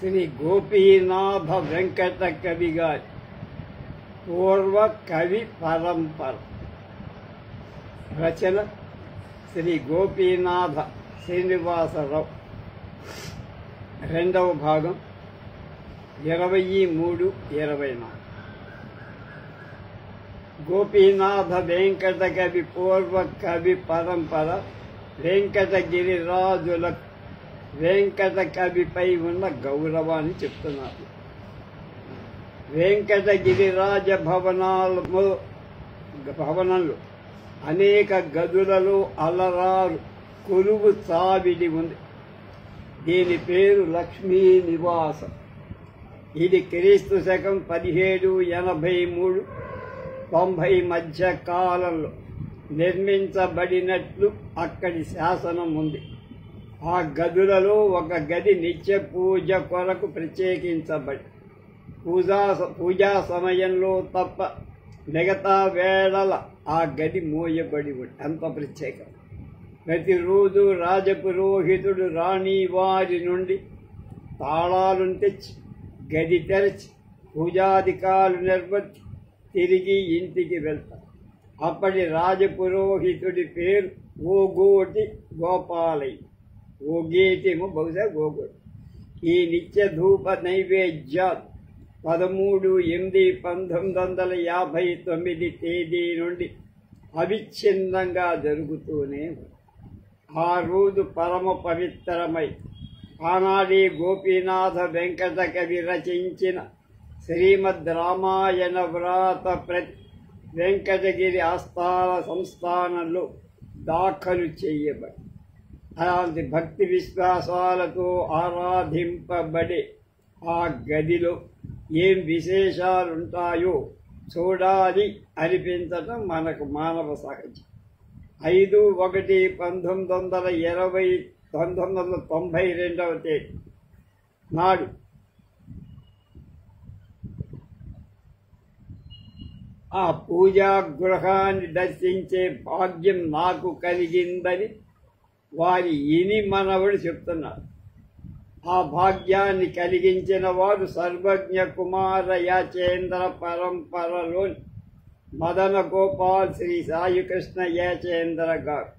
శ్రీ గోపీనాథ వెంకట కవి గారి పూర్వ కవి పరంపర. రచన శ్రీ గోపీనాథ శ్రీనివాసరావు. రెండవ భాగం 23-24. గోపీనాథ వెంకట కవి పూర్వ కవి పరంపర వెంకటగిరిరాజులకు వెంకట కవిపై ఉన్న గౌరవాన్ని చెప్తున్నారు. వెంకటగిరిరాజ భవనంలో అనేక గదులలో అలరారు కొలువు చావిడి ఉంది. దీని పేరు లక్ష్మీ నివాసం. ఇది క్రీస్తు శకం 1783-90 మధ్య కాలంలో నిర్మించబడినట్లు అక్కడి శాసనం ఉంది. ఆ గదులలో ఒక గది నిత్య పూజ కొరకు ప్రత్యేకించబడి పూజా సమయంలో తప్ప మిగతా వేళల ఆ గది మూయబడి ఉంది. అంత ప్రత్యేకం. ప్రతిరోజు రాజపురోహితుడు రాణి వారి నుండి తాళాలను తెచ్చి గది తెరచి పూజాధికారులు నిర్వర్తి తిరిగి ఇంటికి వెళ్తారు. అప్పటి రాజపురోహితుడి పేరు ఓగోటి గోపాలయ్య. ఓగేటేమో బహుశా గోగోటి. ఈ నిత్య ధూప నైవేద్యాలు 13/8/1959 తేదీ నుండి అవిచ్ఛిన్నంగా జరుగుతూనే ఉంది. ఆ రోజు పరమ పవిత్రమై ఆనాడే గోపీనాథ వెంకట కవి రచించిన శ్రీమద్ రామాయణ వ్రాత ప్రతి వెంకటగిరి ఆస్థాన సంస్థానంలో దాఖలు చేయబడి అలాంటి భక్తి విశ్వాసాలతో ఆరాధింపబడే ఆ గదిలో ఏం విశేషాలుంటాయో చూడాలి అనిపించటం మనకు మానవ సహజం. 5/1/1992 తేదీ నాడు ఆ పూజా గృహాన్ని దర్శించే భాగ్యం నాకు కలిగిందని వారి ఇని మనవడు చెప్తున్నారు. ఆ భాగ్యాన్ని కలిగించిన వారు సర్వజ్ఞ కుమార యాచేంద్ర పరంపరలోని మదన గోపాల్ శ్రీ సాయికృష్ణ యాచేంద్ర గారు.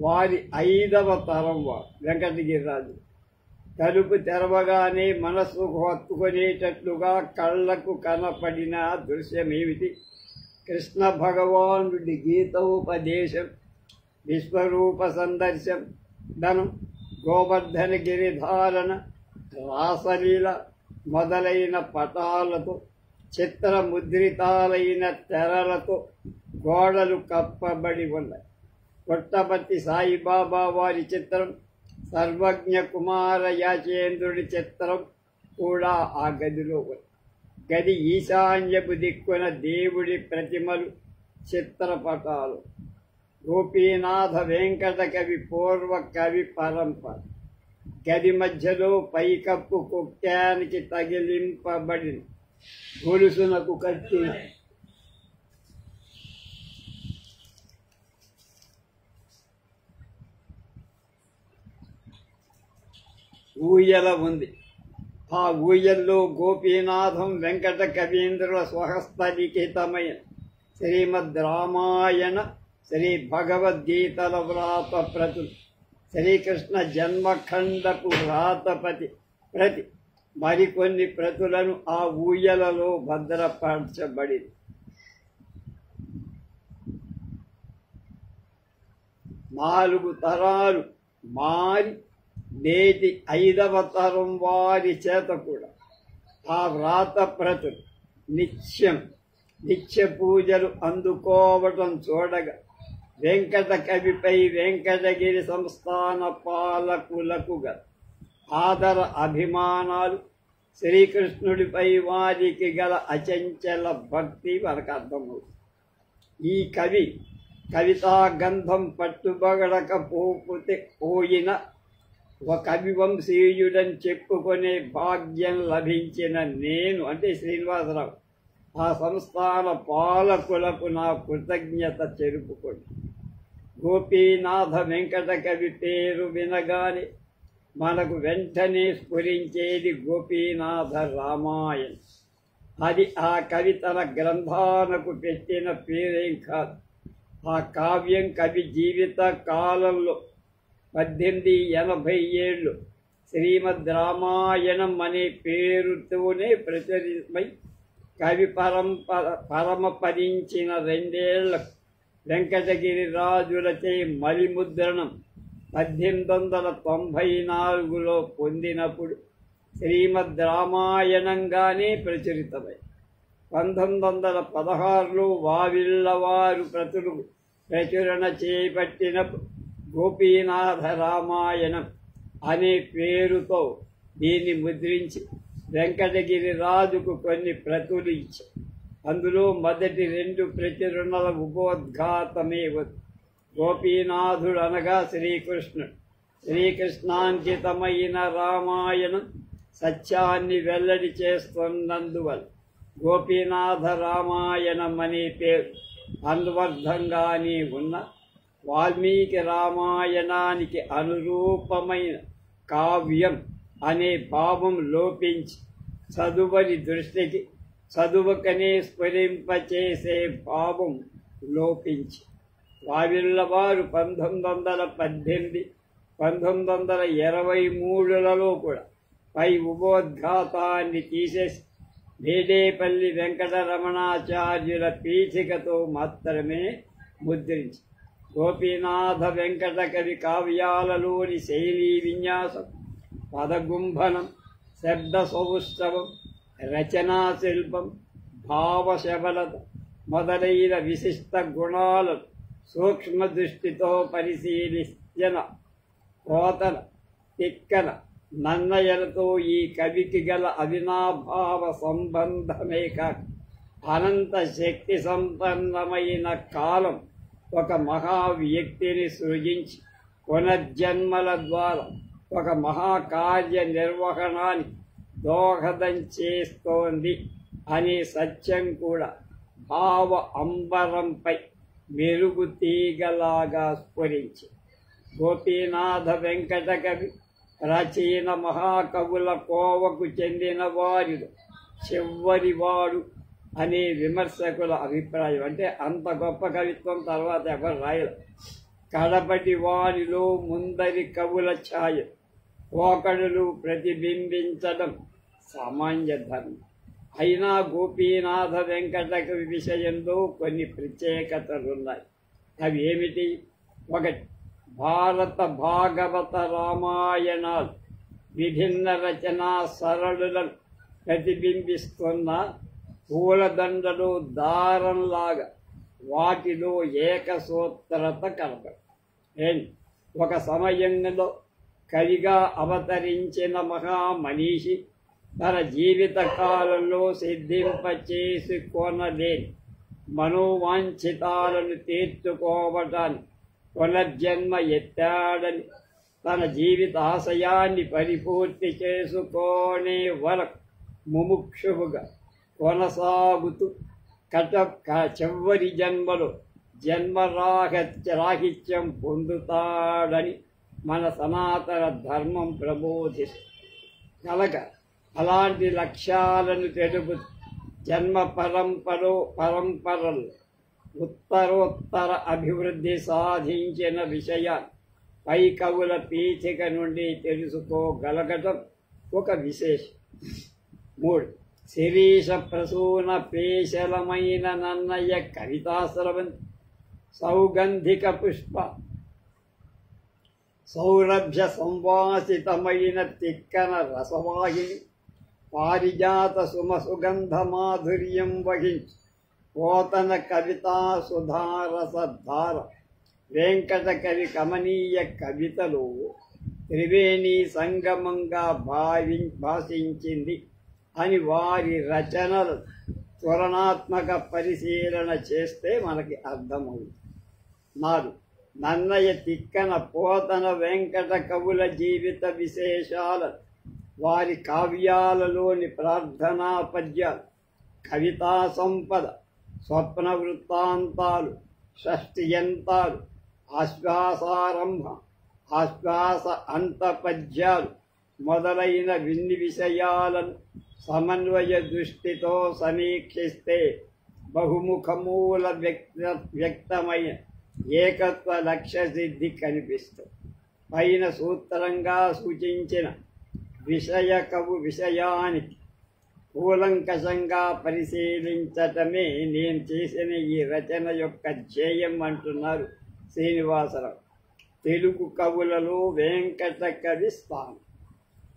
వారి 5వ తరం వారు వెంకటగిరిరాజు. తలుపు తెరవగానే మనస్సుకు హత్తుకునేటట్లుగా కళ్లకు కనపడిన దృశ్యమేమిటి? కృష్ణ భగవానుడి గీతోపదేశం, విశ్వరూప సందర్శం, ధనం, గోవర్ధన గిరిధారణ, రాసలీల మొదలైన పటాలతో చిత్రముద్రితాలైన తెరలతో గోడలు కప్పబడి ఉన్నాయి. పుట్టపర్తి సాయిబాబా వారి చిత్రం, సర్వజ్ఞ కుమార యాచేంద్రుడి చిత్రం కూడా ఆ గదిలో ఉంది. గది ఈశాన్యపు దిక్కున దేవుడి ప్రతిమలు, చిత్రపటాలు. గోపీనాథ వెంకట కవి పూర్వ కవి పరంపర. గది మధ్యలో పైకప్పు కుక్కానికి తగిలింపబడిన గొలుసునకు కట్టిన ఊయల ఉంది. ఆ ఊయల్లో గోపీనాథం వెంకట కవీంద్రుల స్వహస్త లిఖితమైన శ్రీమద్ రామాయణ, శ్రీ భగవద్గీతల వ్రాత ప్రతులు, శ్రీకృష్ణ జన్మఖండపు వ్రాతపతి ప్రతి మరికొన్ని ప్రతులను ఆ ఊయలలో భద్రపరచబడింది. 4 తరాలు మారి నేటి 5వ తరం వారి చేత కూడా ఆ వ్రాత ప్రతులు నిత్య పూజలు అందుకోవటం చూడగా వెంకట కవిపై వెంకటగిరి సంస్థాన పాలకులకు గల ఆదర అభిమానాలు, శ్రీకృష్ణుడిపై వారికి గల అచంచల భక్తి మనకు అర్థమవుతుంది. ఈ కవితా గంధం పట్టుబగడకపోయిన ఒక కవివంశీయుడని చెప్పుకునే భాగ్యం లభించిన నేను, అంటే శ్రీనివాసరావు, ఆ సంస్థాన పాలకులకు నా కృతజ్ఞత చెరుపుకోండి. గోపీనాథ వెంకట కవి పేరు వినగానే మనకు వెంటనే స్ఫురించేది గోపీనాథ రామాయణం. అది ఆ కవి తన గ్రంథాలకు పెట్టిన పేరేం కాదు. ఆ కావ్యం కవి జీవిత కాలంలో 1887 శ్రీమద్ రామాయణం అనే పేరుతోనే ప్రచురితమై కవి పరమపదించిన 2 ఏళ్ల వెంకటగిరి రాజులచే మలిముద్రణం 1894లో పొందినప్పుడు శ్రీమద్ రామాయణంగానే ప్రచురితమై 1916లో వావిళ్ళవారు ప్రచురణ చేపట్టినప్పుడు గోపీనాథ రామాయణం అనే పేరుతో దీన్ని ముద్రించి వెంకటగిరి రాజుకు కొన్ని ప్రతులు ఇచ్చి అందులో మొదటి 2 ప్రచురణల ఉపోద్ఘాతమే గోపీనాథుడు అనగా శ్రీకృష్ణుడు. శ్రీకృష్ణాంకితమైన రామాయణం సత్యాన్ని వెల్లడి చేస్తున్నందువల్ల గోపీనాథ రామాయణం అనే పేరు అనువర్ధంగానే ఉన్న వాల్మీకి రామాయణానికి అనురూపమైన కావ్యం అనే భావం లోపించి చదువని దృష్టికి చదువుకనే స్ఫురింపచేసే భావం లోపించి వావిళ్ళవారు 1918, 1923లలో కూడా పై ఉపోద్ఘాతాన్ని తీసేసి మేడేపల్లి వెంకటరమణాచార్యుల పీఠికతో మాత్రమే ముద్రించి గోపీనాథ వెంకట కవి కావ్యాలలోని శైలీ విన్యాసం, పదగుంభనం, శబ్ద సౌష్ఠవం, రచనా శిల్పం, భావశబలత మొదలైన విశిష్ట గుణాలను సూక్ష్మ దృష్టితో పరిశీలించిన కోతన తిక్కన నన్నయలతో ఈ కవికి గల అవినాభావ సంబంధమే కాక అనంత శక్తి సంపన్నమైన కాలం ఒక మహా వ్యక్తిని సృజించి పునర్జన్మల ద్వారా ఒక మహాకార్య నిర్వహణానికి దోహదం చేస్తోంది అనే సత్యం కూడా భావ అంబరంపై మెరుగు తీగలాగా స్ఫురించి గోపీనాథ వెంకట కవి ప్రాచీన మహాకవుల కోవకు చెందిన వారిలో చివరివాడు అనే విమర్శకుల అభిప్రాయం. అంటే అంత గొప్ప కవిత్వం తర్వాత ఎవరు రాయరు. కడపటి వారిలో ముందరి కవుల ఛాయ పోకడలు ప్రతిబింబించడం సామాన్య ధర్మం. అయినా గోపీనాథ వెంకట కవి విషయంలో కొన్ని ప్రత్యేకతలున్నాయి. అవి ఏమిటి? ఒకటి, భారత భాగవత రామాయణాలు విభిన్న రచనా సరళులను ప్రతిబింబిస్తున్న పూలదండలు దారంలాగా వాటిలో ఏకసూత్రత కలపడం. ఒక సమయంలో కవిగా అవతరించిన మహామనీషి తన జీవిత కాలంలో సిద్ధింపచేసుకొనలేని మనోవాంఛితాలను తీర్చుకోవటానికి పునర్జన్మ ఎత్తాడని తన జీవిత ఆశయాన్ని పరిపూర్తి చేసుకొనే వరకు ముముక్షువుగా కొనసాగుతూ చివరి జన్మలో జన్మరాహిత్యం పొందుతాడని మన సనాతన ధర్మం ప్రబోధిస్తుంది. కనుక అలాంటి లక్ష్యాలను తెలుపు జన్మ పరంపరలు ఉత్తరోత్తర అభివృద్ధి సాధించిన విషయాన్ని పై కవుల పీఠిక నుండి తెలుసుకోగలగటం ఒక విశేషం. 3, శిరీష ప్రసూన పేశలమైన నన్నయ్య కవితాశ్రవంతి సౌగంధిక పుష్ప సౌరభ్య సంవాసితమైన తిక్కన రసవాహిని పారిజాత సుమసుగంధ మాధుర్యం వహించి పోతన కవితా సుధారసధార వెంకట కవి కమనీయ కవితలు త్రివేణి సంగమంగా భాషించింది అని వారి రచనలు తులనాత్మక పరిశీలన చేస్తే మనకి అర్థమవుతుంది. 4, నన్నయ్య తిక్కన పోతన వెంకట కవుల జీవిత విశేషాలు వారి కావ్యాలలోని ప్రార్థనా పద్యాలు, కవితా సంపద, స్వప్న వృత్తాంతాలు, షష్ఠియంతాలు, ఆశ్వాసారంభ, ఆశ్వాస అంతపద్యాలు మొదలైన విన్ని విషయాలను సమన్వయ దృష్టితో సమీక్షిస్తే బహుముఖమూల వ్యక్తమైన ఏకత్వ లక్ష్య సిద్ధి కనిపిస్తుంది. పైన సూత్రంగా సూచించిన విషయానికి కూలంకషంగా పరిశీలించటమే నేను చేసిన ఈ రచన యొక్క ధ్యేయం అంటున్నారు శ్రీనివాసరావు. తెలుగు కవులలో వెంకట కవి స్థానం.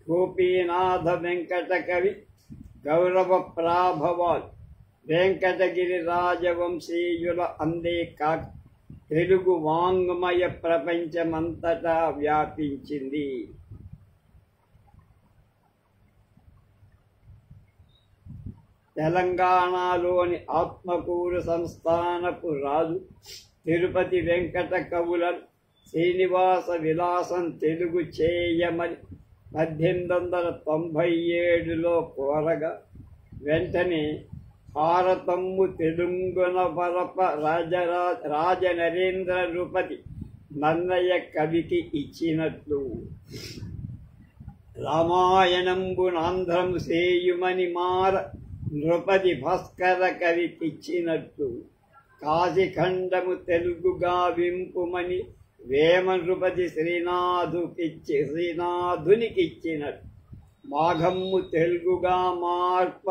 గోపీనాథ వెంకట కవి గౌరవ ప్రాభవాలు వెంకటగిరి రాజవంశీయుల అందే కాక తెలుగు వాంగ్మయ ప్రపంచమంతటా వ్యాపించింది. తెలంగాణలోని ఆత్మకూరు సంస్థానపు రాజు తిరుపతి వెంకట కవులను శ్రీనివాస విలాసం తెలుగు చేయమని 1897లో కోరగా వెంటనే భారతమ్ము తెలుగున వరప రాజనరేంద్ర నృపతి నన్నయ్య కవికి ఇచ్చినట్లు రామాయణంబునాంధ్రము సేయుమని మార నృపతి భాస్కర కవికిచ్చినట్లు కాశీఖండము తెలుగుగా వింపుమని వేమ నృపతి శ్రీనాథునికిచ్చినట్లు మాఘమ్ము తెలుగుగా మార్ప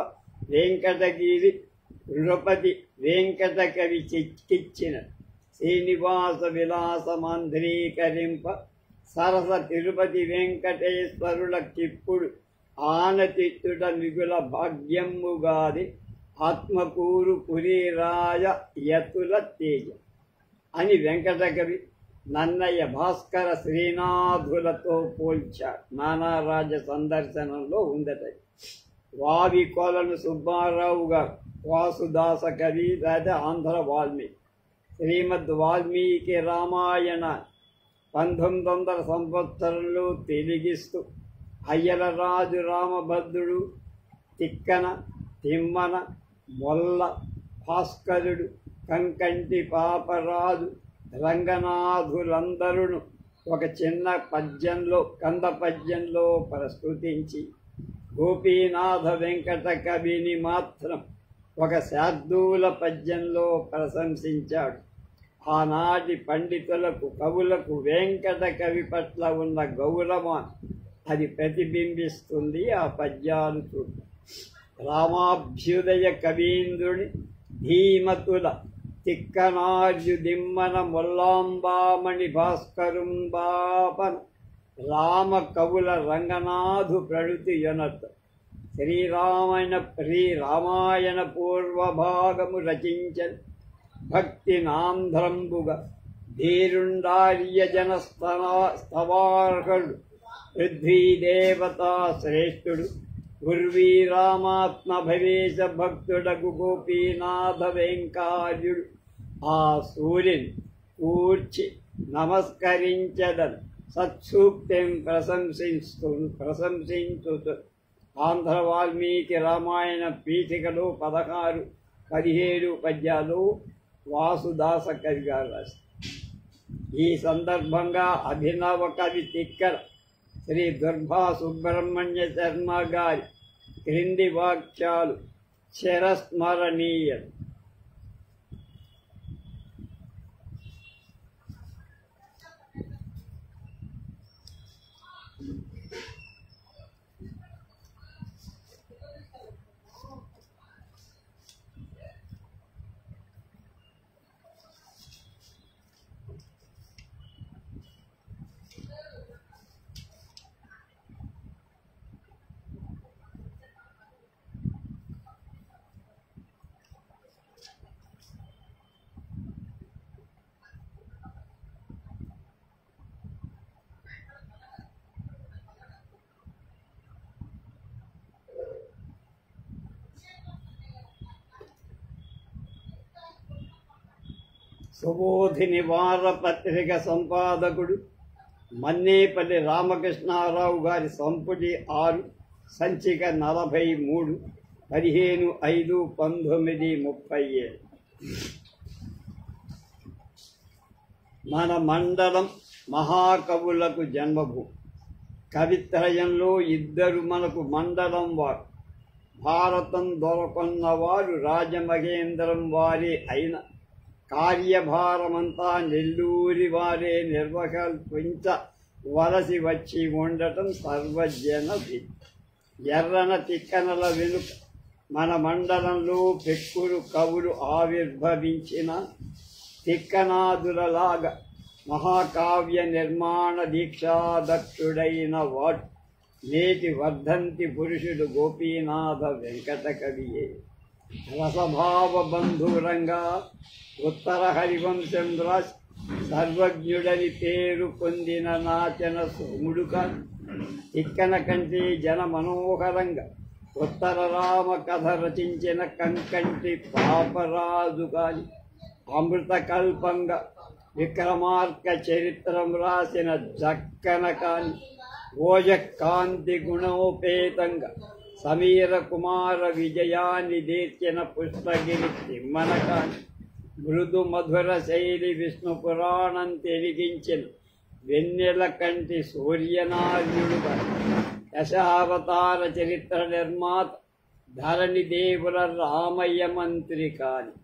వెంకటగిరి నృపతి వెంకట కవి చిక్కిచ్చిన శ్రీనివాస విలాసమంధ్రీకరింప సరస తిరుపతి వెంకటేశ్వరుల కిప్పుడు ఆనతిత్తుడ మిగుల భాగ్యమ్ముగాది ఆత్మకూరు పురిరాయ యతుల తేజ అని వెంకటకవి నన్నయ్య భాస్కర శ్రీనాథులతో పోల్చాడు. నానారాజ సందర్శనంలో ఉందట. వావి కొలను సుబ్బారావు గారు వాసుదాస కవి లేదా ఆంధ్ర వాల్మీకి శ్రీమద్ వాల్మీకి రామాయణ 1900 సంవత్సరంలో తెలిగిస్తూ అయ్యలరాజు రామభద్రుడు తిక్కన తిమ్మన మొల్ల భాస్కరుడు కంకంటి పాపరాజు రంగనాథులందరూ ఒక చిన్న కంద పద్యంలో ప్రస్తుతించి గోపీనాథ వెంకట కవిని మాత్రం ఒక శార్దూల పద్యంలో ప్రశంసించాడు. ఆనాటి పండితులకు కవులకు వెంకట కవి పట్ల ఉన్న గౌరవాన్ని అది ప్రతిబింబిస్తుంది. ఆ పద్యాలు చూద్దాం. రామాభ్యుదయ కవీంద్రుని ధీమతుల తిక్కనార్యుదిమ్మన మొల్లాంబామణి భాస్కరుంబాపన రామ కవుల రంగనాథు ప్రణుతి యొనత శ్రీరామాయణ పూర్వభాగము రచించన్ భక్తి నాంధ్రంబుగా ధీరుండార్య జనస్తవార్హుడు పృథ్వీదేవతా శ్రేష్ఠుడు గుర్వీరామాత్మ భవేశ భక్తుడగు గోపీనాథ వెంకార్యుడు ఆ సూర్యుని కూర్చి నమస్కరించదన్ సత్సూక్తిం ప్రశంసించు ఆంధ్ర వాల్మీకి రామాయణ పీఠికలో 16-17 పద్యాలు వాసుదాస కవి గారు రాశారు. ఈ సందర్భంగా అభినవ కవి తిక్కర శ్రీ దుర్భా సుబ్రహ్మణ్య శర్మ గారి క్రింది వాక్యాలు చిరస్మరణీయం. సుబోధిని వారపత్రిక సంపాదకుడు మన్నేపల్లి రామకృష్ణారావు గారి సంపుటి 6 సంచిక 43 15/5/1937. మన మండలం మహాకవులకు జన్మభూమి. కవిత్రయంలో ఇద్దరు మనకు మండలం వారు. భారతం దొరకొన్నవారు రాజమహేంద్రం వారే అయిన కార్యభారమంతా నెల్లూరి వారే నిర్వహించవలసి వచ్చి ఉండటం సర్వజన విదితం. ఎర్రన తిక్కనల వెనుక మన మండలంలో పెక్కురు కవులు ఆవిర్భవించిన తిక్కనాదులలాగా మహాకావ్య నిర్మాణ దీక్షాదక్షుడైన వాడు నేటి వర్ధంతి పురుషుడు గోపీనాథ వెంకట కవియే. రసభావ బంధురంగా ఉత్తర హరివంశం రాసి సర్వజ్ఞుడని పేరు పొందిన నాచన సోముడు కాని, తిక్కన కంటే జన మనోహరంగా ఉత్తర రామ కథ రచించిన కంకంటి పాపరాజు కాని, అమృత కల్పంగా విక్రమార్క చరిత్రం రాసిన జక్కన కాని, ఓజకాంతి గుణోపేతంగా సమీర కుమార విజయాన్ని దేర్చిన పుష్పగిరి తిమ్మన కాని, మృదు మధుర శైలి విష్ణు పురాణం తెలిగించిన వెన్నెల కంటి సూర్యనార్యుడు కాని, దశావతార చరిత్ర నిర్మాత ధరణి దేవుల రామయ్య మంత్రి కాని,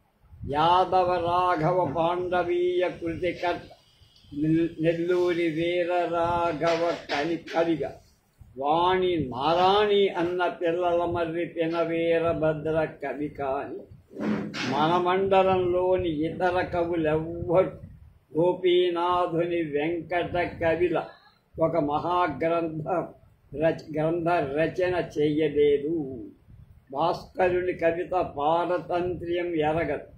యాదవ రాఘవ పాండవీయ కృతికర్త నెల్లూరి వీర రాఘవ కవిగా, వాణి నారాణి అన్న పిల్లల మర్రి పినవీరభద్ర కవి కాని, మన మండలంలోని ఇతర కవులెవ్వరు గోపీనాథుని వెంకట కవిల ఒక మహాగ్రంథ గ్రంథ రచన చెయ్యలేదు. భాస్కరుని కవిత పారతంత్ర్యం ఎరగదు.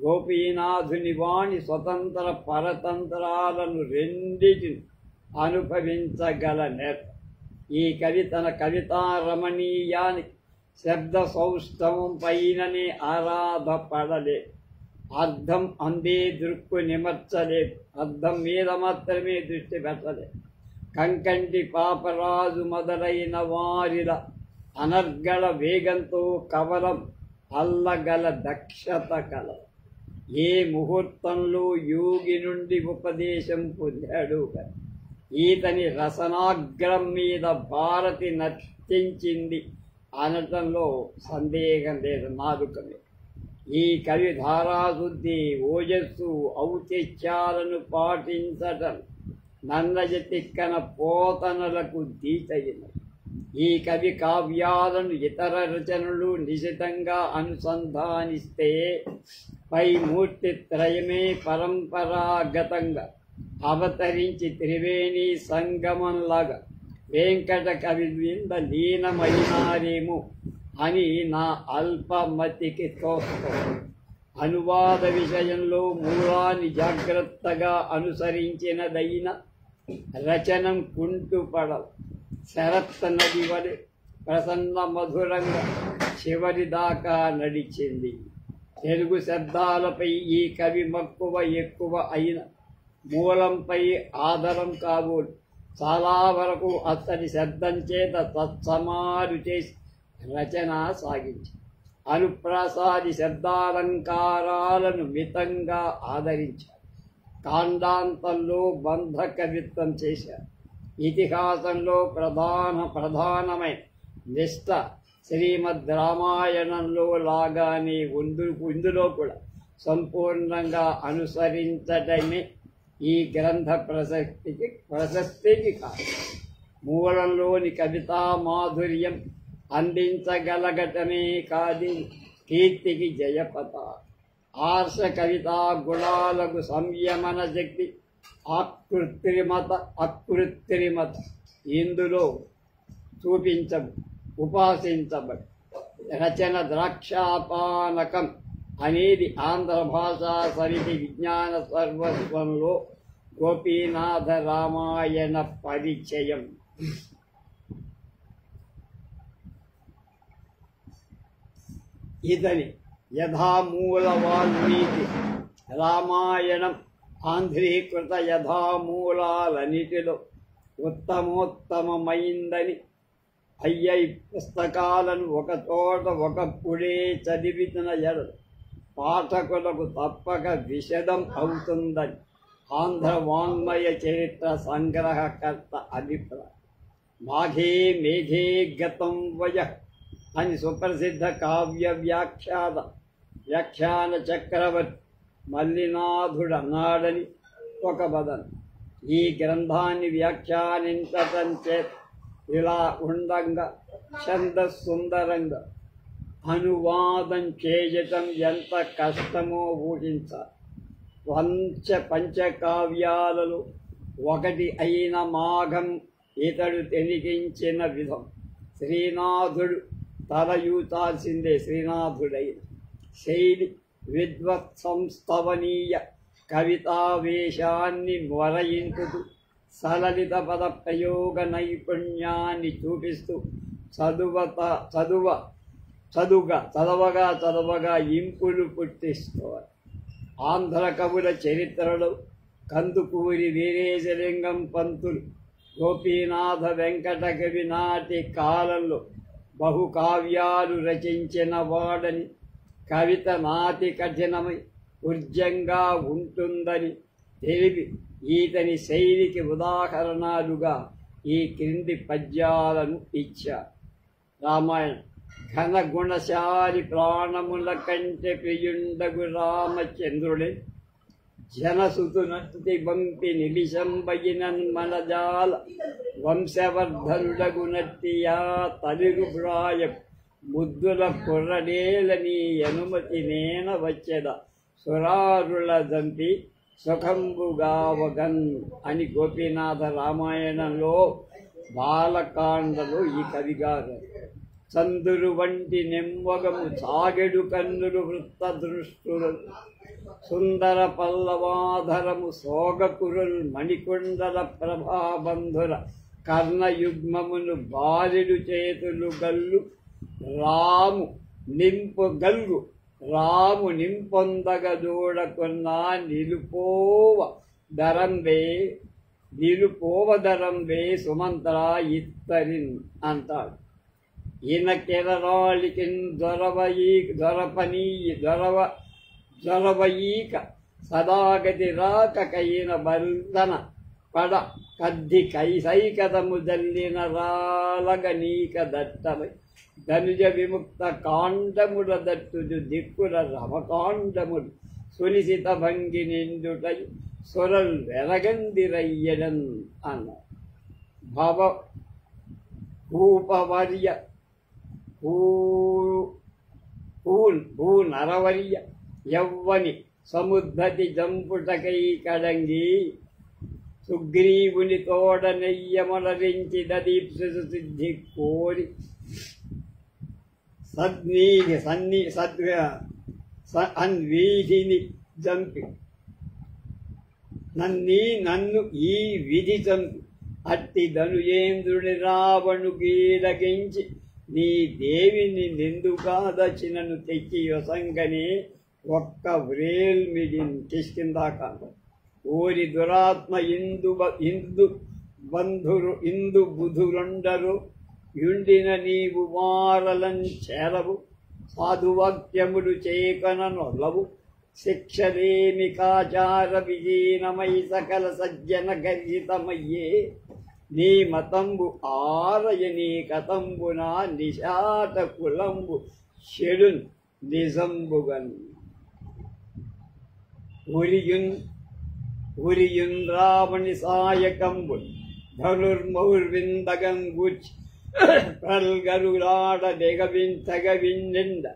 గోపీనాథుని వాణి స్వతంత్ర పరతంత్రాలను రెండిటిని అనుభవించగల నేత. ఈ కవి తన కవితా రమణీయానికి శబ్ద సౌష్ఠవం పైననే ఆరాధపడలేదు. అర్థం అందే దృక్కు నిమర్చలేదు. అర్థం మీద మాత్రమే దృష్టి పెట్టలేదు. కంకంటి పాపరాజు మొదలైన వారిల అనర్గళ వేగంతో కవలం అల్లగల దక్షత కల. ఏ ముహూర్తంలో యోగి నుండి ఉపదేశం పొందాడు. ఈతని రసనాగ్రం మీద భారతి నర్తించింది అనటంలో సందేహం లేదు. నాలుకమే ఈ కవి ధారాశుద్ధి, ఓజస్సు, ఔచిత్యాలను పాటించటం నన్నజ తిక్కన పోతనలకు దీతయినది. ఈ కవి కావ్యాలను ఇతర రచనలు నిశితంగా అనుసంధానిస్తే పై మూర్తి త్రయమే పరంపరాగతంగా అవతరించి త్రివేణి సంగమంలాగా వెంకట కవి మీద లీనమైనారేమో అని నా అల్పమతికి తోస్తుంది. అనువాద విషయంలో మూలాన్ని జాగ్రత్తగా అనుసరించినదైన రచనం కుంటుపడవు. శరత్ నది వలె ప్రసన్న మధురంగా చివరి దాకా నడిచింది. తెలుగు శబ్దాలపై ఈ కవి మక్కువ ఎక్కువ అయిన మూలంపై ఆధారం కాబోలు చాలా వరకు అతని శబ్దం చేత తత్సమారు చేసి రచన సాగించి అనుప్రాసాది శబ్దాలంకారాలను మితంగా ఆదరించారు. కాండాంతంలో బంధ కవిత్వం చేశారు. ఇతిహాసంలో ప్రధానమైన నిష్ఠ శ్రీమద్ రామాయణంలో లాగానే ఇందులో కూడా సంపూర్ణంగా అనుసరించటమే ఈ గ్రంథ ప్రశస్తికి కాదు. మూలంలోని కవితా మాధుర్యం అందించగలగటమే కాదు కీర్తికి జయపత. ఆర్ష కవితా గుణాలకు సంయమన శక్తి అకృత్రిమత ఇందులో ఉపాసించబడి రచన ద్రాక్షాపానకం అనేది ఆంధ్ర భాషా సమితి విజ్ఞాన సర్వస్వంలో గోపీనాథ రామాయణ పరిచయం. ఇతని యథామూల వాల్మీకి రామాయణం ఆంధ్రీకృత యథామూలాలన్నిటిలో ఉత్తమోత్తమమైందని అయ్యై పుస్తకాలను ఒకచోట ఒకప్పుడే చదివిన పాఠకులకు తప్పక విషదం అవుతుందని ఆంధ్ర వాంగ్మయ చరిత్ర సంగ్రహకర్త అభిప్రాయం. మాఘే మేఘే గతం వయ అని సుప్రసిద్ధ కావ్య వ్యాఖ్యాన చక్రవర్తి మల్లినాథుడు అన్నాడని ఒక వదన. ఈ గ్రంథాన్ని వ్యాఖ్యానించటం చేత ఇలా ఉండంగా ఛందస్సుందరంగా అనువాదం చేయటం ఎంత కష్టమో ఊహించాలి. పంచకావ్యాలలో ఒకటి అయిన మాఘం ఇతడు తెనిగించిన విధం శ్రీనాథుడు తలయూచాల్సిందే. శ్రీనాథుడైన శైలి విద్వత్సంస్తవనీయ కవితావేశాన్ని మొరయించుతూ సలలిత పద ప్రయోగ నైపుణ్యాన్ని చూపిస్తూ చదవగా ఇంపులు పుట్టిస్తారు. ఆంధ్ర కవుల చరిత్రలో కందుకూరి వీరేశలింగం పంతులు, గోపీనాథ వెంకట కవి నాటి కాలంలో బహుకావ్యాలు రచించిన వాడని, కవిత నాతి కఠినమై ఉర్జంగా ఉంటుందని తెలిపి ఈతని శైలికి ఉదాహరణలుగా ఈ క్రింది పద్యాలను ఇచ్చారు. రామాయణం ఘన గుణశాలి ప్రాణముల కంటే ప్రియుండగు రామచంద్రుడే జనసుతునతి వంపి నిలిశంబయినన్ మనజాల వంశవర్ధనుడగునట్టియా తలిరు ప్రాయ ముద్దుల కుర్రడేలని అనుమతి నేన వచ్చెద సురారుల దంపి సుఖంబుగావగన్ అని గోపీనాథ రామాయణంలో బాలకాండలో ఈ కవిగారు. చందురు వంటి నెమ్మగము సాగెడు కన్నులు వృత్త దృష్టులు సుందర పల్లవాధరము సోగకురుల్ మణికొండల ప్రభాబంధుర కర్ణయుగ్మమును బాలిడు చేతులు గల్లు రాము నింపొందగ దూడకున్నా నిలుపోవ దరంబే సుమంత్ర ఇత్తరిన్ అంటాడు. ఈయన కేరళాళికి దొరవయీక సదాగతి రాకకైన బంధన పడ కద్ది కైసైకదము జల్లిన రాలగ నీక దట్టమై ధనుజ విముక్త కాండముల దట్టుడు దిక్కుల రమకాండములు సునిశిత భంగి నిండుటై సురల్ వెరగందిరయ్యడన్ అన్న భూపవర్య భూనరవర్య యవ్వని సముద్ధతి జంపుటకై కడంగి సుగ్రీవుని తోడ నెయ్యమలరించి దదీప్సు సిద్ధి కోరి అన్వీధిని జంపి నన్ను ఈ విధి చంపి అట్టి ధనుయేంద్రుని రావణు గీలగించి నీ దేవిని నిందుకాదచినను తెచ్చి యొసంగనే ఒక్క వ్రేల్మిడిన్ కిష్కిందాకాండ. ఓరి దురాత్మ ఇందు బుధురుండరు యుండిన నీవు వారలం చేరవు సాధువాక్యములు చేకనొల్లవు శిక్షలేమి కాచార విజీనమై సకల సజ్జన గర్హితమయ్యే నీ మతంబు ఆరయనీ కతంబున నిశాట కులంబు చెడున్ నిజంబుగన్ ఉరియున్ రావణి సాయకంబు ధనుర్మౌర్విందగంగుచ్ ప్రల్గరులాడ తెగవింద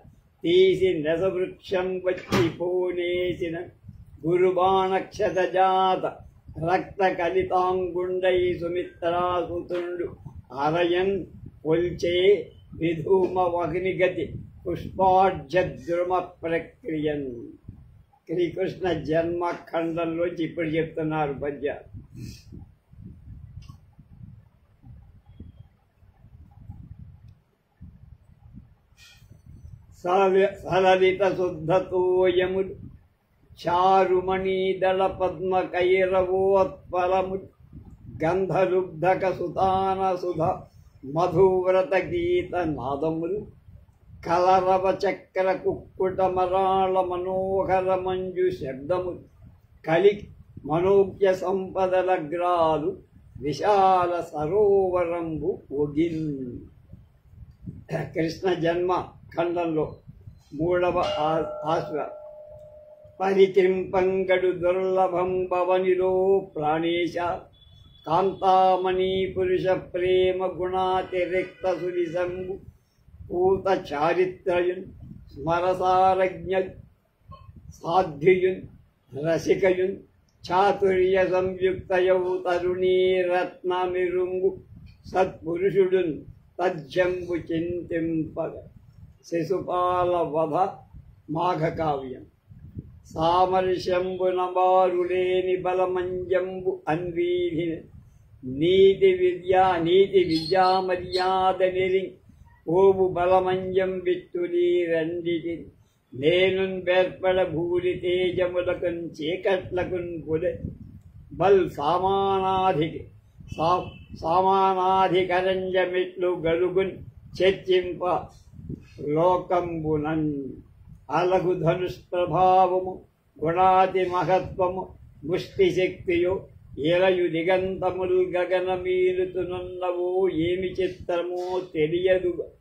తీసి నెసవృక్షం వచ్చి పోనేసిన గురుబాణక్షత జాత రక్త కలితాంగుండై సుమిత్రాసుతుండు అరయన్ పొల్చే విధూమ వగ్నిగతి పుష్పాఢ్యద్రుమ ప్రక్రియన్. శ్రీకృష్ణ జన్మఖండంలోంచి ఇప్పుడు చెప్తున్నారు పద్యాలు. సలలిత శుద్ధతోయములు చారుమణీదళ పద్మ కైరవోత్పలములు గంధలుబ్ధక సుతాన సుధ మధువ్రత గీత నాదములు కలరవ చక్ర కుక్కుట మరాళ మనోహర మంజు శబ్దములు మనోజ్ఞ సంపదలగ్రాలు విశాల సరోవరంబు ఒగిన్. కృష్ణ జన్మ ఖండంలో 3వ ఆశ్వ పరిత్రింపంగడు దుర్లభం భవనిలో ప్రాణేశ కాంతామణి పురుష ప్రేమ గుణాతిరిక్త సురిశంబు పూత చారిత్రయున్ స్మరసారజ్ఞ సాధ్యుయున్ రసికయున్ చాతుర్య సంయుక్తయౌ తరుణీ రత్నమిరుంగు సత్పురుషుడున్ తజ్జంబు చింతింపగ. శిశుపాల వధ మాఘకావ్యం. సామర్శంబు నబారులేని బలమంజంబు అన్వీధి నీతి విద్యా మర్యాద నిరి ఓవు బలమంజం విత్తులీ రెండిటి నేనున్ బేర్పడ భూలి తేజములకున్ చీకట్లకున్ పులె బల్ సామానాధికరంజమిట్లు గలుగున్ చర్చింప లోకంబునన్. అలగు ధనుష్ప్రభావము గుణాతి మహత్వము ముష్టి శక్తియు ఇలయు దిగంతముల్ గగన మీరుతునున్నవో ఏమి చిత్రమో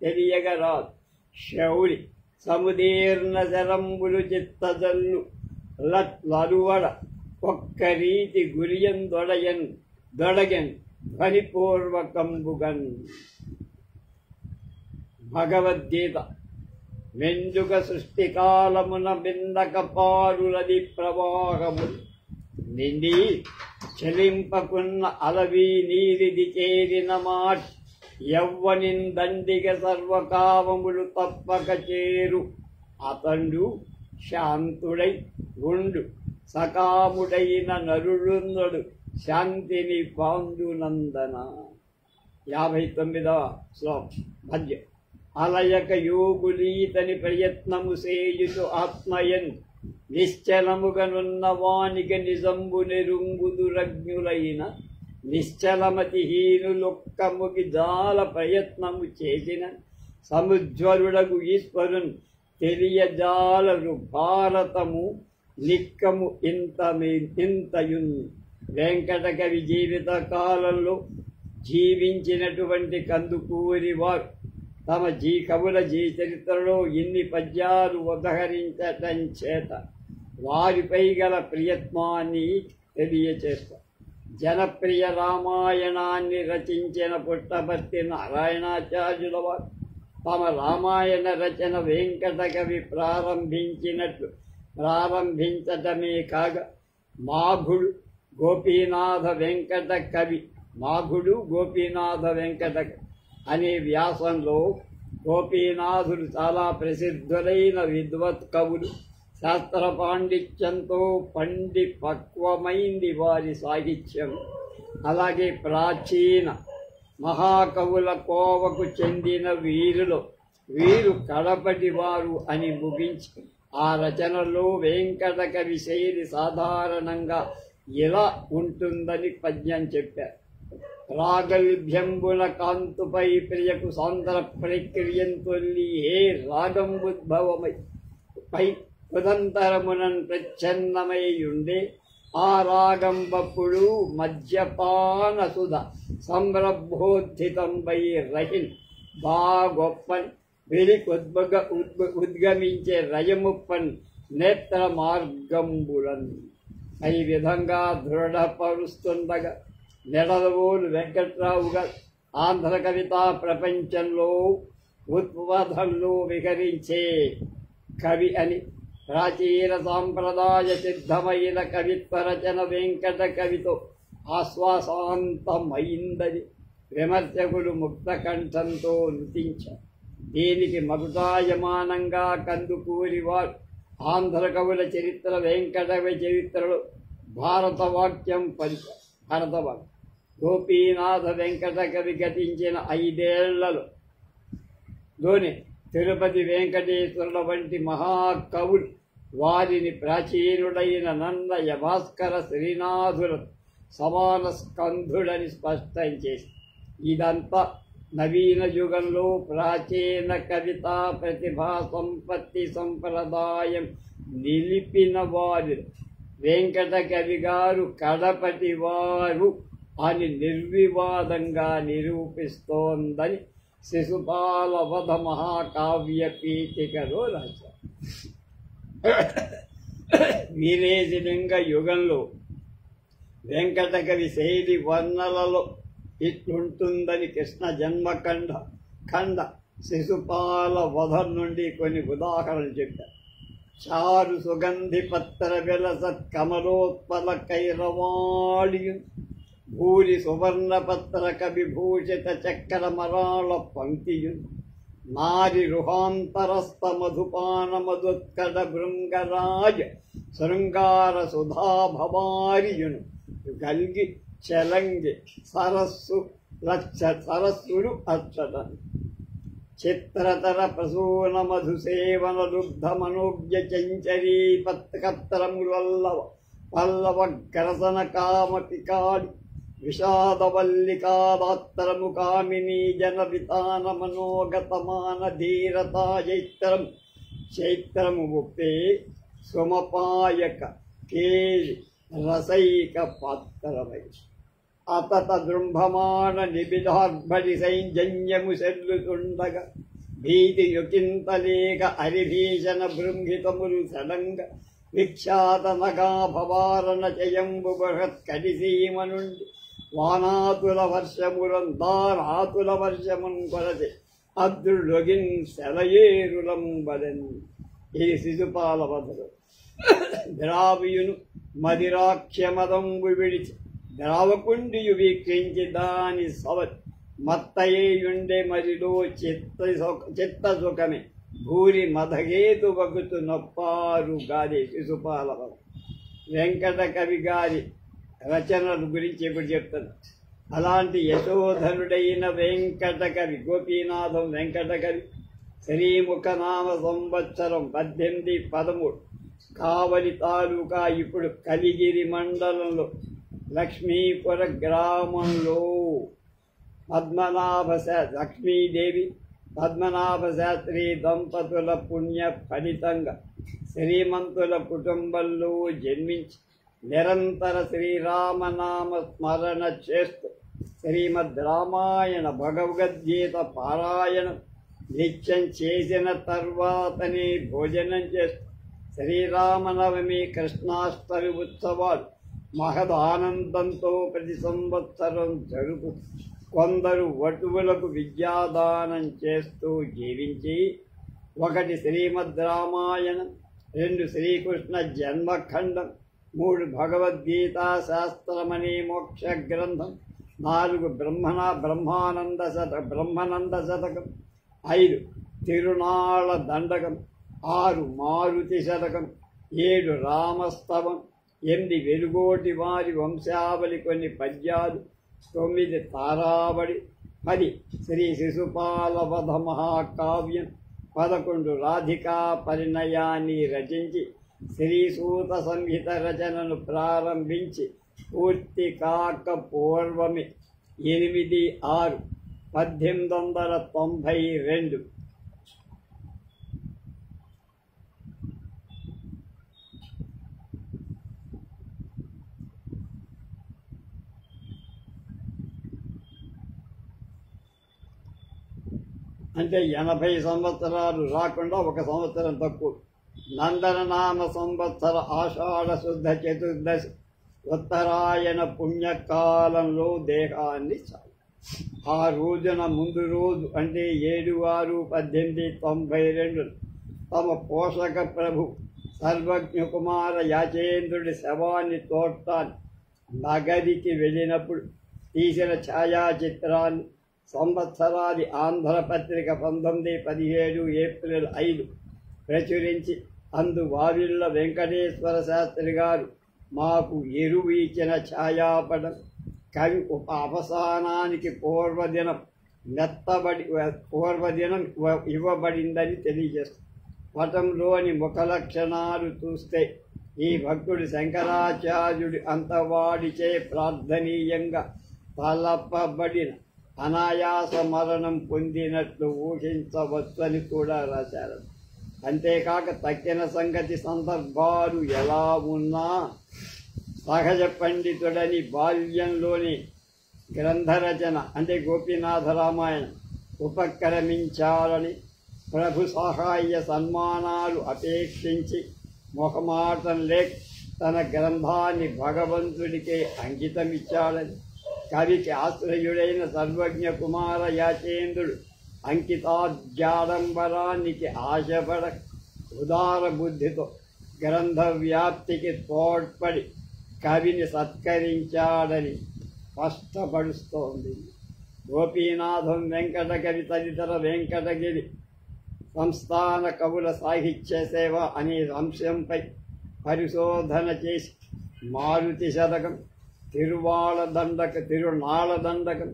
తెలియగరాదు. శౌరి సముదీర్ణ శరంబులు చిత్తజల్లు లలువడ ఒక్క రీతి గురియం దొడగన్ ధ్వనిపూర్వకంబుగన్. భగవద్గీత. మెండుగ సృష్టికాలమున బిందక పారులది ప్రవాహము నిండి చెలింపకున్న అలవి నీరిది చేరిన మాట యవ్వనిన్ దండిగ సర్వకామములు తప్పక చేరు. అతండు శాంతుడై ఉండు సకాముడైన నరుడున్నడు శాంతిని పాండునందన. 59వ శ్లోకం. పద్యం. అలయక యోగులీతని ప్రయత్నము సేయుచు ఆత్మయన్ నిశ్చలముగనున్న వానిక నిజంబు నెరుంగుదురజ్ఞులైన నిశ్చలమతిహీనులొక్కముకి జాల ప్రయత్నము చేసిన సముజ్వరుడగు ఈశ్వరున్ తెలియజాలరు భారతము నిక్కము ఇంతయున్. వెంకటకవి జీవిత కాలంలో జీవించినటువంటి కందుకూరి వారు తమ కవుల చరిత్రలో ఇన్ని పద్యాలు ఉదహరించటం చేత వారిపై గల ప్రియత్వాన్ని తెలియచేస్తారు. జనప్రియ రామాయణాన్ని రచించిన పుట్టపర్తి నారాయణాచార్యుల వారు తమ రామాయణ రచన వెంకటకవి ప్రారంభించటమే కాగా మాఘుడు గోపీనాథ వెంకట కవి అనే వ్యాసంలో గోపీనాథులు చాలా ప్రసిద్ధులైన విద్వత్ కవులు. శాస్త్ర పాండిత్యంతో పక్వమైంది వారి సాహిత్యం. అలాగే ప్రాచీన మహాకవుల కోవకు చెందిన వీరు కడపటి వారు అని ముగించి ఆ రచనలో వెంకటకవి శైలి సాధారణంగా ఇలా ఉంటుందని పద్యం చెప్పారు. రాగవిభ్యంబుల కాంతుపై ప్రియకు సాంద్ర ప్రక్రియంతొల్లి ఏ రాగంబుద్భవమై పై ఉదంతరమునన్ ప్రచ్ఛన్నమై ఆ రాగంబప్పుడు మద్యపాన సుధ సంరభోద్ధితంపై రహిన్ బాగొప్పన్ ఉద్గమించే రయముప్పన్ నేత్ర మార్గంబులన్. ఈ విధంగా దృఢపరుస్తుండగా నెడలవోలు వెంకట్రావు గారు ఆంధ్ర కవితా ప్రపంచంలో ఉత్పథంలో విహరించే కవి అని ప్రాచీన సాంప్రదాయ సిద్ధమైన కవిత్వ రచన వెంకట కవితో ఆశ్వాసాంతమైందని విమర్శకులు ముక్త కంఠంతో నృతించారు. దీనికి మగుటాయమానంగా కందుకూరి వారు ఆంధ్ర కవుల చరిత్ర వెంకటకవి చరిత్రలో భారతవాక్యం భారతవాక్యం. గోపీనాథ వెంకట కవి గతించిన 5 ఏళ్లలోనే తిరుపతి వెంకటేశ్వరుల వంటి మహాకవులు వారిని ప్రాచీనుడైన నన్నయ భాస్కర శ్రీనాథుల సమాన స్కంధుడని స్పష్టం చేసి ఇదంతా నవీన యుగంలో ప్రాచీన కవితా ప్రతిభా సంపత్తి సంప్రదాయం నిలిపిన వారు వెంకట కవి గారు కడపటి వారు అని నిర్వివాదంగా నిరూపిస్తోందని శిశుపాల వధ మహాకావ్య పీఠికలో రాశారు. వీరేశలింగ యుగంలో వెంకటకవి శైలి వర్ణలలో ఇట్లుంటుందని కృష్ణ జన్మఖండ ఖండ శిశుపాల వధ నుండి కొన్ని ఉదాహరణలు చెప్పారు. చారు సుగంధి పత్ర విలసత్ కమలోత్పల కైరవాళియు భూరి సువర్ణ పత్ర కవిభూషిత చక్ర మరాళ పంక్తియు నారి రుహాంతరస్థ మధుపాన మధుత్కట భృంగరాజ శృంగార సుధాభవారియును గల్గి చలంగి సరస్సులు అచ్చట చిత్రతర ప్రసూన మధుసేవన రుద్ధ మనోజ్ఞ చంచరీ పత్కత్రములల్లవ పల్లవ గరసన కామపికాడి విషాదవల్లికాదాత్తరము కామినీ జన వితాన మనోగతమాన ధీరతా చైత్రము ముప్పే సుమపాయక కేలి రసైక పాత్రమై అతత దృంభమాన నిబిడార్భడి సైంజన్యము సెల్లుతుండగా భీతి యుకింతలేక అరిభీషణ బృంహితములు సడంగ విఖ్యాత నగాభవారణ చయంబు బృహత్కడిసీమ నుండి వానాతుల వర్షములందారాతుల వర్షమున్ కొరసి అద్రులొగిన్ సెలయేరులంబలెన్. ఈ శిశుపాల వధలు ద్రావియును మదిరాఖ్యమదంబు విడిచి ద్రావకుండియు వీక్షించి దాని సవత్ మత్తయేయుండే మరిలో చిత్త సుఖమే భూరి మదగేతు వగుతు నొప్పారు గాది శిశుపాల వధ. వెంకట కవి గారి రచనల గురించి ఇప్పుడు చెప్తాను. అలాంటి యశోధనుడైన వెంకట కవి గోపీనాథం వెంకట కవి శ్రీముఖ నామ సంవత్సరం 1813 కావలి తాలూకా ఇప్పుడు కలిగిరి మండలంలో లక్ష్మీపుర గ్రామంలో లక్ష్మీదేవి పద్మనాభ శాస్త్రి దంపతుల పుణ్య ఫలితంగా శ్రీమంతుల కుటుంబంలో జన్మించి నిరంతర శ్రీరామనామ స్మరణ చేస్తూ శ్రీమద్ రామాయణ భగవద్గీత పారాయణం నిత్యం చేసిన తర్వాతనే భోజనం చేస్తూ శ్రీరామనవమి కృష్ణాష్టమి ఉత్సవాలు మహదానందంతో ప్రతి సంవత్సరం జరుపు కొందరు వటువులకు విద్యాదానం చేస్తూ జీవించి 1 శ్రీమద్ రామాయణం, 2 శ్రీకృష్ణ జన్మఖండం, 3 భగవద్గీతా శాస్త్రమనే మోక్ష గ్రంథం, 4 బ్రహ్మానంద శతకం, 5 తిరునాళ దండకం, 6 మారుతి శతకం, 7 రామస్తవం, 8 వెలుగోటి వారి వంశావళి కొన్ని పద్యాలు, 9 తారావళి, 10 శ్రీ శిశుపాల వధ మహాకావ్యం, 11 రాధికా పరిణయాన్ని రచించి శ్రీసూత సంహిత రచనను ప్రారంభించి పూర్తి కాక పూర్వమే 8/6/1892 అంటే 80 సంవత్సరాలు రాకుండా 1 సంవత్సరం తక్కువ. నందననామ సంవత్సర ఆషాఢ శుద్ధ చతుర్దశి ఉత్తరాయణ పుణ్యకాలంలో దేహాన్ని చాలు. ఆ రోజున ముందు రోజు అంటే 7/6/1892 తమ పోషక ప్రభు సర్వజ్ఞ కుమార యాచేంద్రుడి శవాన్ని తోటాన్ని నగరికి వెళ్ళినప్పుడు తీసిన ఛాయాచిత్రాన్ని సంవత్సరాది ఆంధ్రపత్రిక 1917 ఏప్రిల్ 5 ప్రచురించి అందు వావిళ్ళ వెంకటేశ్వర శాస్త్రి గారు మాకు ఎరువు ఇచ్చిన ఛాయాపటం కవి అవసానానికి పూర్వదినం ఇవ్వబడిందని తెలియజేస్తుంది. పటంలోని ముఖ లక్షణాలు చూస్తే ఈ భక్తుడు శంకరాచార్యుడి అంతవాడిచే ప్రార్థనీయంగా తలపబడిన అనాయాస మరణం పొందినట్లు ఊహించవచ్చని కూడా రాశారు. అంతేకాక తక్కిన సంగతి సందర్భాలు ఎలా ఉన్నా సహజ పండితుడని బాల్యంలోని గ్రంథరచన అంటే గోపీనాథ రామాయణం ఉపక్రమించాలని ప్రభు సహాయ సన్మానాలు అపేక్షించి మొహమాటం లేక తన గ్రంథాన్ని భగవంతుడికే అంకితమిచ్చాడని కవికి ఆశ్రయుడైన సర్వజ్ఞ కుమార యాచేంద్రుడు అంకితాజ్ఞాడంబరానికి ఆశపడ ఉదార బుద్ధితో గ్రంథ వ్యాప్తికి తోడ్పడి కవిని సత్కరించాడని స్పష్టపడుస్తోంది. గోపీనాథం వెంకటకవి తదితర వెంకటగిరి సంస్థాన కవుల సాహిత్య సేవ అనే అంశంపై పరిశోధన చేసి మారుతి శతకం, తిరునాళ దండకం,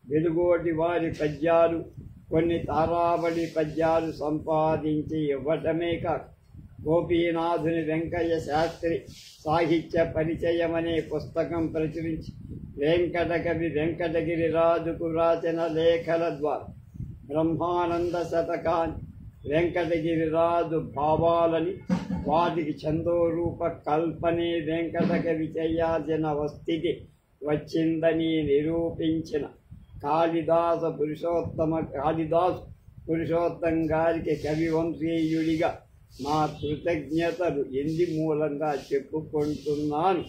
వెలుగోటి వారి పద్యాలు, కొన్ని తారావళి పద్యాలు సంపాదించి ఇవ్వటమే కాక గోపీనాథుని వెంకయ్య శాస్త్రి సాహిత్య పరిచయం అనే పుస్తకం ప్రచురించి వెంకటకవి వెంకటగిరిరాజుకు రాసిన లేఖల ద్వారా బ్రహ్మానంద శతకాన్ని, వెంకటగిరిరాజు భావాలని, వాటికి ఛందోరూప కల్పనే వెంకటకవి చేయాల్సిన స్థితి వచ్చిందని నిరూపించిన కాళిదాసు పురుషోత్తం గారికి కవివంశీయుడిగా నా కృతజ్ఞతలు ఎంది మూలంగా చెప్పుకుంటున్నాను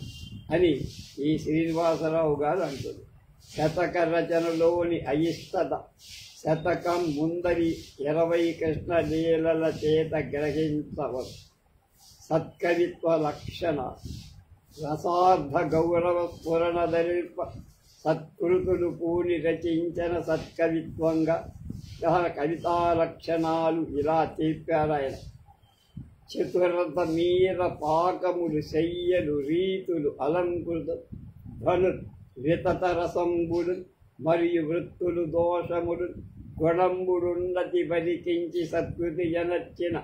అని ఈ శ్రీనివాసరావు గారు అంటారు. శతక రచనలోని అయిష్టత శతకం ముందరి 20 కృష్ణలీలల చేత గ్రహించవచ్చు. సత్కవిత్వ లక్షణ రసార్థ గౌరవ స్ఫురణ దరిప సత్కృతులు పూని రచించిన సత్కవిత్వంగా కవితా లక్షణాలు ఇలా చెప్పారాయన. చతురత మీర పాకములు, శయ్యలు, రీతులు, అలంకృత ధను, వితత రసంబులు మరియు వృత్తులు, దోషములు, గుణంబుడున్నతి పరికించి సత్కృతి జనర్చిన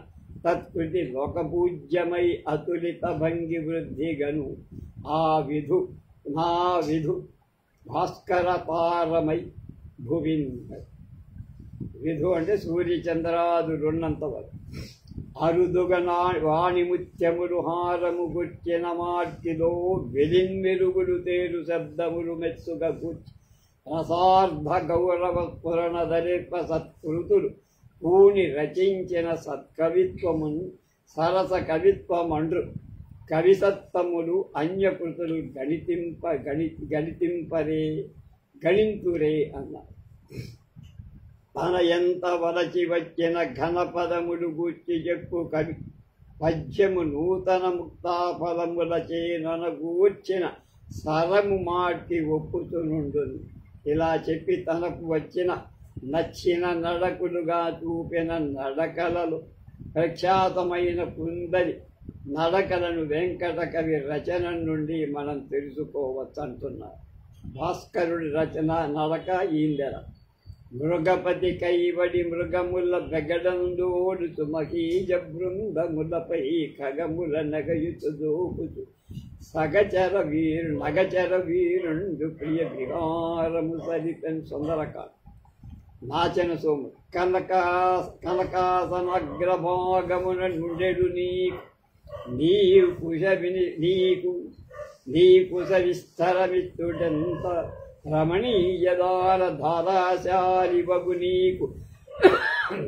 తత్కృతి లోకపూజ్యమై అతులిత భంగి వృద్ధిగను ఆ విధు నా విధు భాస్కరపారమై భువిన్. విధు అంటే సూర్యచంద్రాదులున్నంత వరకు అరుదుగా వాణిముత్యములు హారము గుర్చిన మార్చిలో వెలిన్మెరుగులు తేరు శబ్దములు మెచ్చుగా కూర్చి రసార్థ గౌరవ స్ఫురణ దరిప సత్కృతులు పూని రచించిన సత్కవిత్వమును సరస కవిత్వమండ్రు కవిసత్తములు అన్యకృతులు గణింతురే అన్నారు. తన ఎంత వలచి వచ్చిన ఘనపదములు గూర్చి చెప్పు కవి పద్యము నూతన ముక్తాఫలములచే ననగూర్చిన సరము మాటి ఒప్పుతునుండు. ఇలా చెప్పి తనకు వచ్చిన నచ్చిన నడకులుగా చూపిన నడకలలో ప్రఖ్యాతమైన కుందరి నడకలను వెంకట కవి రచన నుండి మనం తెలుసుకోవచ్చు అంటున్నారు. భాస్కరుడి రచన నడక ఈందెర. మృగపతి కైవడి మృగముల బెగడందోడుతు మహీజ బృందములపై ఖగముల నగయుతు దోపుతు నగచర వీరుండు ప్రియ విహారము సరిపెన్ సుందరకాండ. నాచన సోము కనకాసనగ్రభాగమున నుండెడు నీకు సవిస్తరమిత్తుడెంత రమణీయదార ధారాశాలి బగు నీకు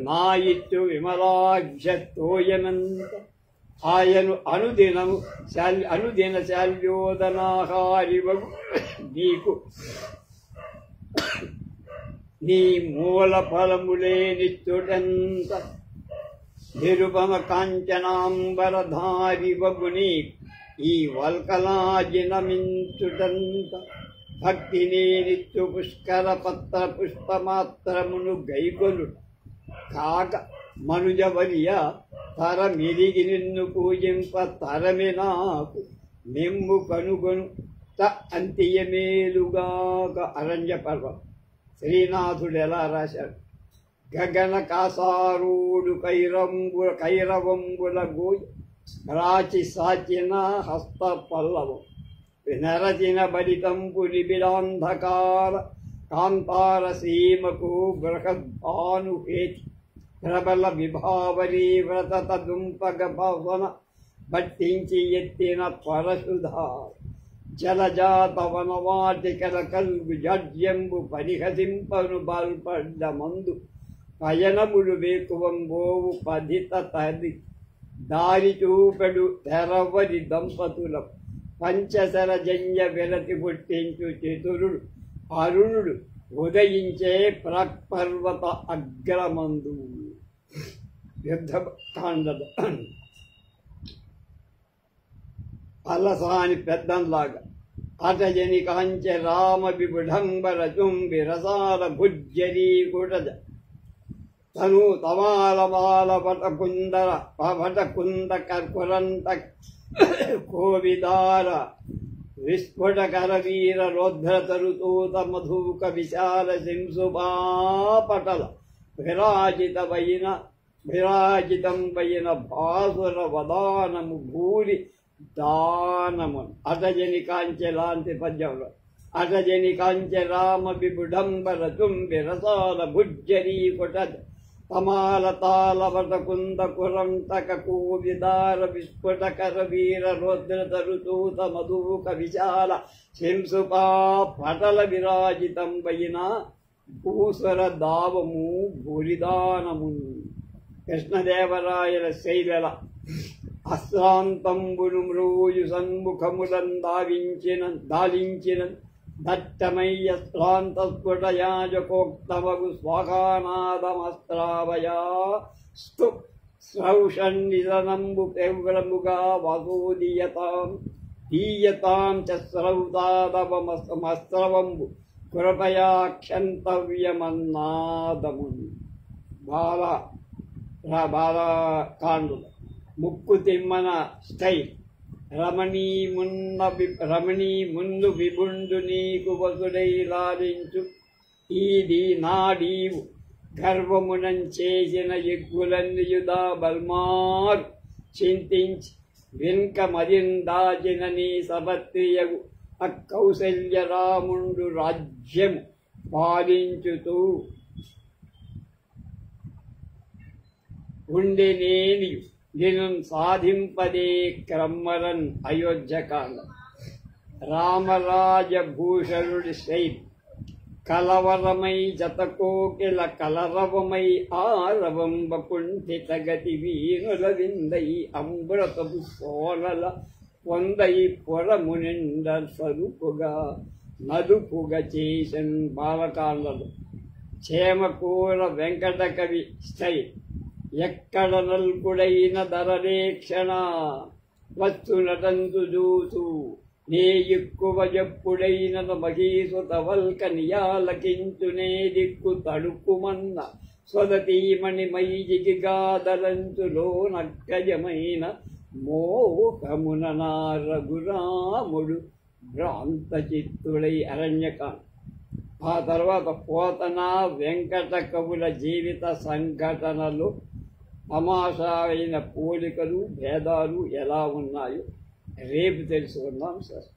నా ఇచ్చు విమలాక్షతోయమంత ఆయను అనుదిన శాల్యోదనాహారి బగు నీకు నీ మూల ఫలములే నిత్యుడెంత నిరుపమ కాంచనాంబరధారి బగు నీకు ఈ వల్కలాజినమించుటంత భక్తిని నిత్యు పుష్కర పత్ర పుష్పమాత్రమును గైకొను కాక మనుజవర్య తరమిరిగి నిన్ను పూజింప తరమి నాకు నిమ్ము కనుగొను త అంత్యమేలుగాక. అరణ్య పర్వం శ్రీనాథుడు ఎలా రాశాడు? గగన కాసారుడు కైరవంబుల గోయి రాచి సాచిన హస్త పల్లవం వినరచిన బలితంపు నిబిడాంధకార కాంతార సీమకు బృహద్భానుహేతి ప్రబల విభావరీ వ్రత దుంపగ భావన పట్టించి ఎత్తిన పరశుధా జలజాత వనవాటికల కల్గు జడ్యంబు పరిహసింపను బాల్పడ్డ మందు పయనములు వేకువంబోవు పధిత తది దారి చూపెడు తెరవరి దంపతుల పంచశరజన్య విరతి పుట్టించు చతురుడు అరుణుడు ఉదయించే ప్రాక్పర్వత అగ్రమందు. యుద్ధకాండద అలసాని పెద్దంలాగా అటజని కాంచె రామ విబుఢంబర చుంబి రసాల భుజ్జరీ కుటజ తను తమాలమాల పటకుందర పటకుంద కర్కురంత కోవిదార విస్ఫుటకర వీర రౌద్రతరుతూత మధుక విశాల శింసుపటల విరాజితం వైన భాసుర వదానము భూరి దానము. అటజని కాంచె లాంటి పద్యంలో అటజని కాంచె రామ విబుఢంబర తుంబి రసాల భుజ్జరీ కుటజ తమాల తాళ వటకుంద కురంతక కూవిదార విస్ఫుటకర వీర రౌద్రతరుతూత మధుక విశాల శింసుపా పటల విరాజితం వైన భూసర దావము భూరిదానము. కృష్ణదేవరాయల శైలల అశ్రాంతంబును మ్రూయు సన్ముఖములం దాలించిన దట్టమయ్య శ్రాంతస్ఫుటయాజకోక్తవగు స్వాహానాదమస్త్రావయా స్తు స్రౌషన్నిధనంబు పెవ్రముగా వసూదీయతాం చ స్రౌతాదవమస్త్రవంబు కృపయా క్షంతవ్యమన్నాదము. బాలకాండుల ముక్కు తిమ్మన స్టైల్ రమణీ ముందు విభుండు నీకు వసుడై లాలించు ఈది నాడీవు గర్వమునం చేసిన ఎగ్గులన్నియుదా బల్మారు చింతించి వెనుక మదిందాచిన నీ సభత్రియగు అక్కౌశల్య రాముండు రాజ్యము పాలించుతూ ఉండినేని దినం సాధింపదే క్రమ్మరన్. అయోధ్యకాండ రామరాజభూషణుడి శైలి కలవరమై జతకోకిల కలరవమై ఆరవంబ కుంఠిత గతి వీనుల విందై అమృతపు సోలల పొందై పొరము నిండ సరుపుగా నదుపుగా చేసన్. బాలకాండలు చేమకూర వెంకట కవి స్టైల్ ఎక్కడ నల్కుడైన ధరలేక్షణ వస్తునటంతు చూసు నే ఎక్కువ ఎప్పుడైన మహీసుత వల్క నియాలకించునే దిక్కు తడుకుమన్న స్వదతీమణి మైజిగి గాదలంచులో నక్కజమైన మోహమున నా రఘురాముడు భ్రాంత చిత్తుడై. అరణ్యకాండ. ఆ తర్వాత పోతన వెంకట కవుల జీవిత సంఘటనలు తమాషా అయిన పోలికలు భేదాలు ఎలా ఉన్నాయో రేపు తెలుసుకుందాం సార్.